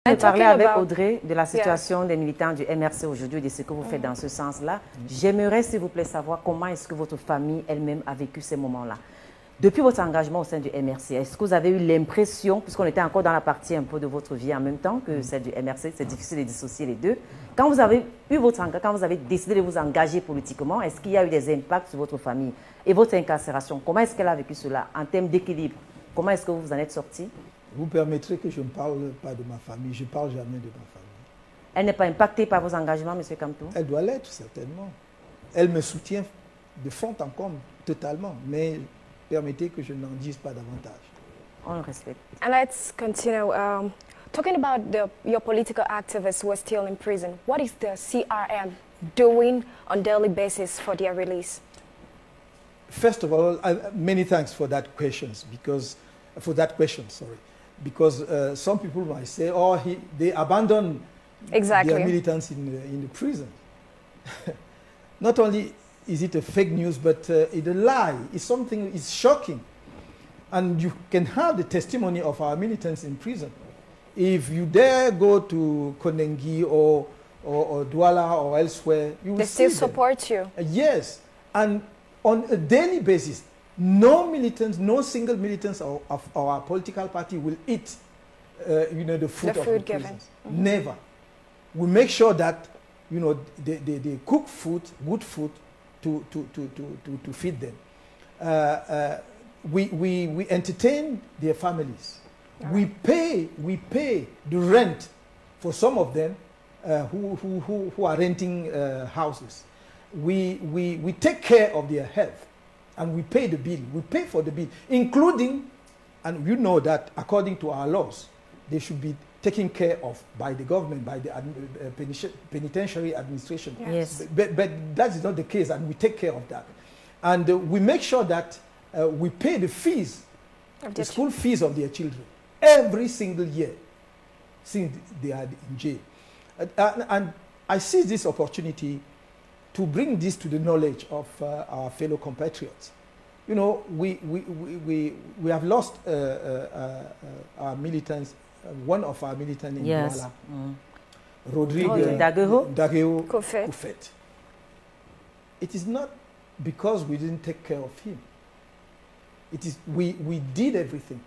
Je parlais avec Audrey de la situation des militants du MRC aujourd'hui, de ce que vous faites dans ce sens-là. J'aimerais, s'il vous plaît, savoir comment est-ce que votre famille elle-même a vécu ces moments-là. Depuis votre engagement au sein du MRC, est-ce que vous avez eu l'impression, puisqu'on était encore dans la partie un peu de votre vie en même temps que celle du MRC, c'est difficile de dissocier les deux. Quand vous avez eu votre engagement, quand vous avez décidé de vous engager politiquement, est-ce qu'il y a eu des impacts sur votre famille et votre incarcération? Comment est-ce qu'elle a vécu cela en termes d'équilibre? Comment est-ce que vous en êtes sorti? Vous permettrez que je ne parle pas de ma famille. Je ne parle jamais de ma famille. Elle n'est pas impactée par vos engagements, M. Kamto? Elle doit l'être, certainement. Elle me soutient de fond en comble, totalement. Mais permettez que je n'en dise pas davantage. On le respecte. And let's continue. Talking about your political activists who are still in prison, what is the CRM doing on a daily basis for their release? First of all, many thanks for that question, because some people might say, oh, they abandoned their militants in the prison. Not only is it a fake news, but it's a lie. It's something, it's shocking. And you can have the testimony of our militants in prison. If you dare go to Konengi or Douala or elsewhere, you will They still support you. Yes. And on a daily basis, no militants, no single militants of our political party will eat the food of the prisons. Never. We make sure that they cook food, good food, to feed them. We entertain their families. Right. We pay the rent for some of them who are renting houses. We take care of their health, and we pay the bill. We pay for the bill, including, and you know that according to our laws, they should be taken care of by the government, by the penitentiary administration. Yes. But that is not the case, and we take care of that. And we make sure that we pay the fees, the school fees of their children, every single year since they are in jail. And I see this opportunity to bring this to the knowledge of our fellow compatriots. You know, we have lost our militants, one of our militants in Douala, Rodrigue Dageo Koufet. It is not because we didn't take care of him. It is we did everything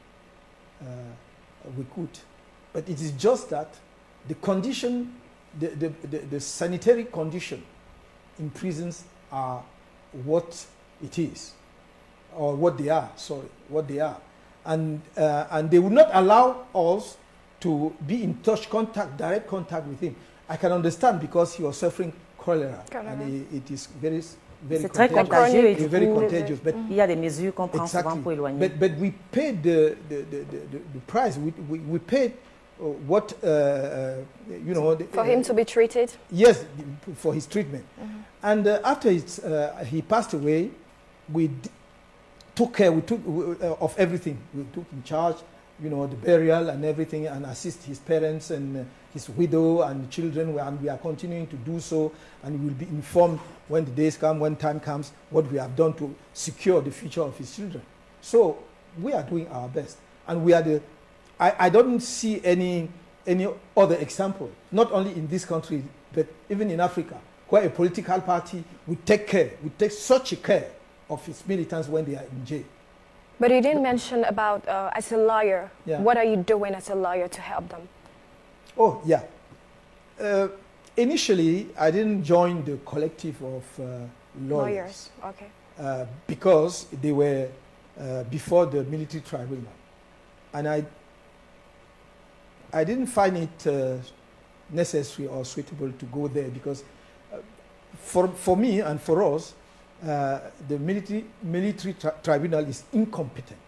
we could, but it is just that the condition, the sanitary condition in prisons are what it is, or what they are. Sorry, what they are, and they would not allow us to be in direct contact with him. I can understand because he was suffering cholera, and it is very très contagieux et very contagious. But il y a des mesures qu'on prend souvent pour éloigner. But we paid the price. We paid what for him to be treated. Yes, for his treatment. And after he passed away, we took care. We took of everything. We took in charge, the burial and everything, and assist his parents and his widow and children, and we are continuing to do so, and we will be informed when the days come, when time comes, what we have done to secure the future of his children. So we are doing our best, and we are I don't see any other example, not only in this country, but even in Africa, where a political party would take such care of its militants when they are in jail. But you didn't mention about, as a lawyer, what are you doing as a lawyer to help them? Oh, yeah. Initially, I didn't join the collective of lawyers. Okay. Because they were before the military tribunal. And I didn't find it necessary or suitable to go there because for me and for us, the military tribunal is incompetent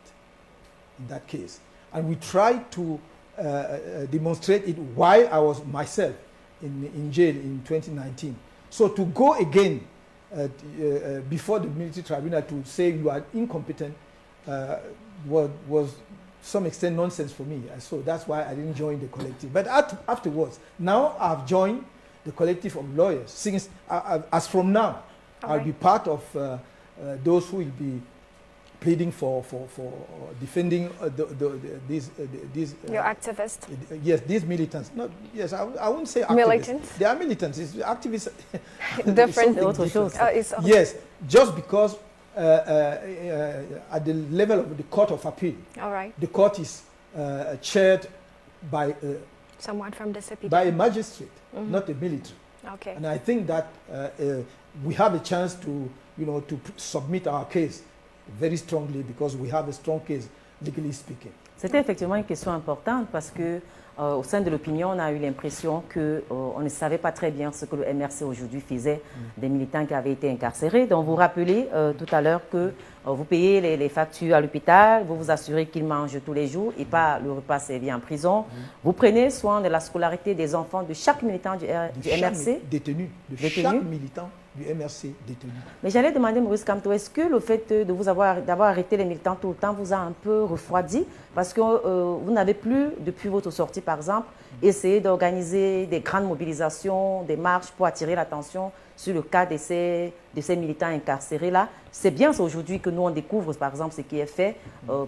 in that case. And we tried to demonstrate it while I was myself in jail in 2019. So to go again before the military tribunal to say you are incompetent was some extent nonsense for me. So that's why I didn't join the collective. But afterwards, now I've joined the collective of lawyers. Since as from now, I'll be part of those who will be pleading for defending Your activists? Yes, these militants. No, yes, I wouldn't say activists. Militants? They are militants. It's activists. Different. Yes, just because at the level of the Court of Appeal, all right, the court is chaired by someone from the CPD. By a magistrate, not a military. Okay. And I think that we have a chance to, to submit our case very strongly because we have a strong case, legally speaking. C'était effectivement une question importante parce que au sein de l'opinion, on a eu l'impression qu'on ne savait pas très bien ce que le MRC aujourd'hui faisait des militants qui avaient été incarcérés. Donc vous rappelez tout à l'heure que vous payez les factures à l'hôpital, vous vous assurez qu'ils mangent tous les jours et pas le repas servi en prison. Vous prenez soin de la scolarité des enfants de chaque militant du MRC. Détenu, chaque militant du MRC détenu. Mais j'allais demander, Maurice Kamto, est-ce que le fait d'avoir arrêté les militants tout le temps vous a un peu refroidi? Parce que vous n'avez plus, depuis votre sortie par exemple, essayé d'organiser des grandes mobilisations, des marches pour attirer l'attention sur le cas de ces militants incarcérés-là. C'est bien aujourd'hui que nous on découvre par exemple ce qui est fait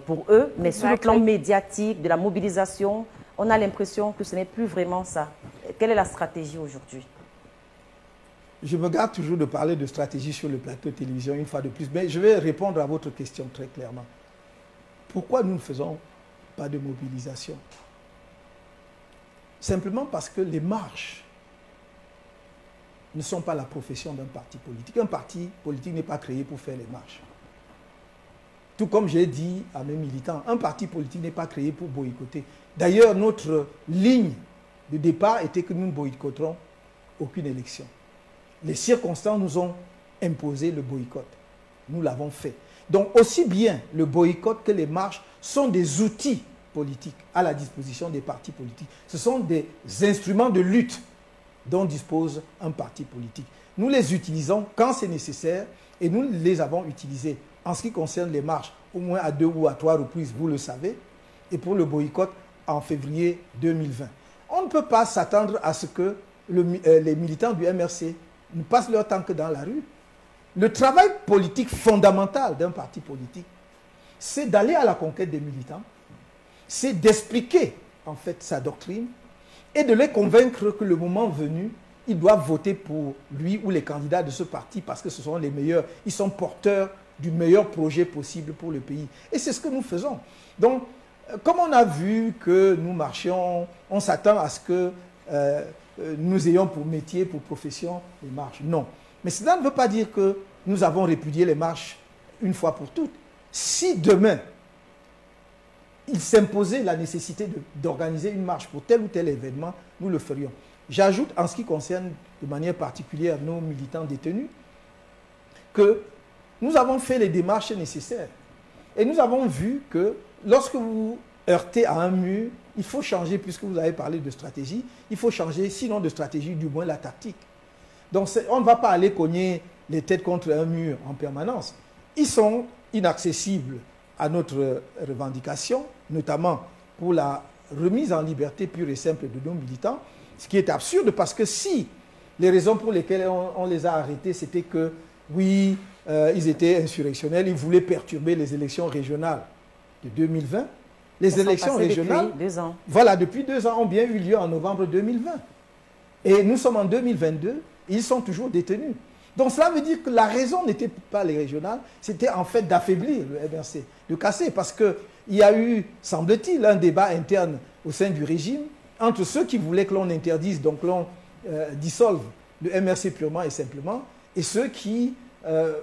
pour eux, mais sur le plan médiatique, de la mobilisation, on a l'impression que ce n'est plus vraiment ça. Quelle est la stratégie aujourd'hui? Je me garde toujours de parler de stratégie sur le plateau de télévision une fois de plus, mais je vais répondre à votre question très clairement. Pourquoi nous ne faisons pas de mobilisation? Simplement parce que les marches ne sont pas la profession d'un parti politique. Un parti politique n'est pas créé pour faire les marches. Tout comme j'ai dit à mes militants, un parti politique n'est pas créé pour boycotter. D'ailleurs, notre ligne de départ était que nous ne boycotterons aucune élection. Les circonstances nous ont imposé le boycott. Nous l'avons fait. Donc, aussi bien le boycott que les marches sont des outils politiques à la disposition des partis politiques. Ce sont des instruments de lutte dont dispose un parti politique. Nous les utilisons quand c'est nécessaire et nous les avons utilisés en ce qui concerne les marches, au moins à 2 ou à 3 reprises, vous le savez, et pour le boycott en février 2020. On ne peut pas s'attendre à ce que les militants du MRC ne passent leur temps que dans la rue. Le travail politique fondamental d'un parti politique, c'est d'aller à la conquête des militants, c'est d'expliquer en fait sa doctrine et de les convaincre que le moment venu, ils doivent voter pour lui ou les candidats de ce parti parce que ce sont les meilleurs. Ils sont porteurs du meilleur projet possible pour le pays. Et c'est ce que nous faisons. Donc, comme on a vu que nous marchions, on s'attend à ce que nous ayons pour métier, pour profession, les marches. Non. Mais cela ne veut pas dire que nous avons répudié les marches une fois pour toutes. Si demain, il s'imposait la nécessité d'organiser une marche pour tel ou tel événement, nous le ferions. J'ajoute, en ce qui concerne de manière particulière nos militants détenus, que nous avons fait les démarches nécessaires. Et nous avons vu que lorsque vous heurtez à un mur, il faut changer, puisque vous avez parlé de stratégie, il faut changer, sinon de stratégie, du moins la tactique. Donc on ne va pas aller cogner les têtes contre un mur en permanence. Ils sont inaccessibles à notre revendication, notamment pour la remise en liberté pure et simple de nos militants, ce qui est absurde parce que si les raisons pour lesquelles on les a arrêtés, c'était que, oui, ils étaient insurrectionnels, ils voulaient perturber les élections régionales de 2020. Les élections régionales, depuis 2 ans. Voilà, depuis 2 ans, ont bien eu lieu en novembre 2020. Et nous sommes en 2022, et ils sont toujours détenus. Donc cela veut dire que la raison n'était pas les régionales, c'était en fait d'affaiblir le MRC, de casser, parce qu'il y a eu, semble-t-il, un débat interne au sein du régime entre ceux qui voulaient que l'on interdise, donc l'on dissolve le MRC purement et simplement, et ceux qui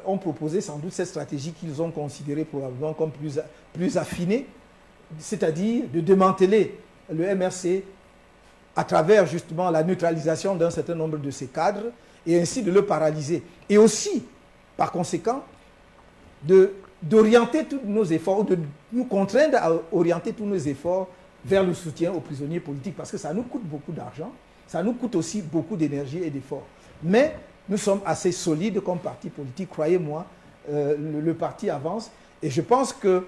ont proposé sans doute cette stratégie qu'ils ont considérée probablement comme plus affinée, c'est-à-dire de démanteler le MRC à travers justement la neutralisation d'un certain nombre de ses cadres et ainsi de le paralyser. Et aussi, par conséquent, d'orienter tous nos efforts, de nous contraindre à orienter tous nos efforts vers le soutien aux prisonniers politiques parce que ça nous coûte beaucoup d'argent, ça nous coûte aussi beaucoup d'énergie et d'efforts. Mais nous sommes assez solides comme parti politique, croyez-moi, le parti avance et je pense que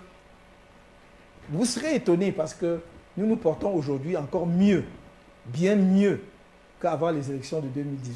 vous serez étonnés parce que nous nous portons aujourd'hui encore mieux, bien mieux qu'avant les élections de 2018.